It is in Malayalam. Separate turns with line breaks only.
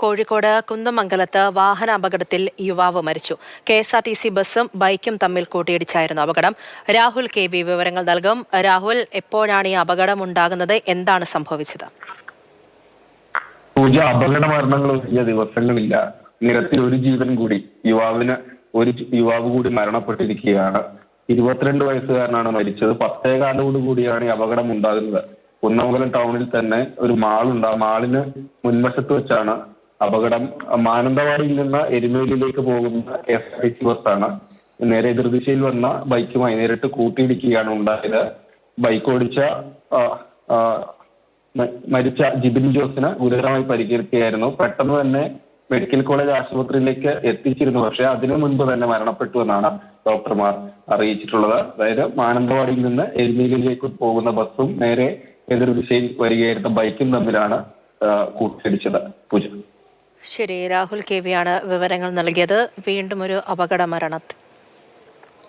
കോഴിക്കോട് കുന്നമംഗലത്ത് വാഹന അപകടത്തിൽ യുവാവ് മരിച്ചു. KSRTC ബസ്സും ബൈക്കും തമ്മിൽ കൂട്ടിയിടിച്ചായിരുന്നു അപകടം. രാഹുൽ KV വിവരങ്ങൾ നൽകും. രാഹുൽ, എപ്പോഴാണ് ഈ അപകടം ഉണ്ടാകുന്നത്? എന്താണ് സംഭവിച്ചത്?
അപകട മരണങ്ങൾ വലിയ ദിവസങ്ങളില്ല. നിരത്തിൽ ഒരു ജീവൻ കൂടി ഒരു യുവാവ് കൂടി മരണപ്പെട്ടിരിക്കുകയാണ്. 22 വയസ്സുകാരനാണ് മരിച്ചത്. 10:15 കൂടിയാണ് ഈ അപകടം ഉണ്ടാകുന്നത്. കുന്നമംഗലം ടൗണിൽ തന്നെ ഒരു മാളുണ്ട്. ആ മാളിന് മുൻവശത്ത് വെച്ചാണ് അപകടം. മാനന്തവാടിയിൽ നിന്ന് എരുമേലിയിലേക്ക് പോകുന്ന KSRTC ബസ്സാണ് നേരെ എതിർദിശയിൽ വന്ന ബൈക്കുമായി നേരിട്ട് കൂട്ടിയിടിക്കുകയാണ് ഉണ്ടായത്. ബൈക്ക് ഓടിച്ച മരിച്ച ജിബിൻ ജോസിന് ഗുരുതരമായി പരിക്കേൽക്കുകയായിരുന്നു. പെട്ടെന്ന് തന്നെ മെഡിക്കൽ കോളേജ് ആശുപത്രിയിലേക്ക് എത്തിച്ചിരുന്നു. പക്ഷേ അതിനു മുൻപ് തന്നെ മരണപ്പെട്ടു എന്നാണ് ഡോക്ടർമാർ അറിയിച്ചിട്ടുള്ളത്. അതായത് മാനന്തവാടിയിൽ നിന്ന് എരുമേലിയിലേക്ക് പോകുന്ന ബസ്സും നേരെ എതിർദിശയിൽ വരികയായിരുന്ന ബൈക്കും തമ്മിലാണ് കൂട്ടിയിടിച്ചത്. പൂജ.
ശരി, രാഹുൽ KV ആണ് വിവരങ്ങൾ നൽകിയത്. വീണ്ടും ഒരു അപകട മരണത്തിൽ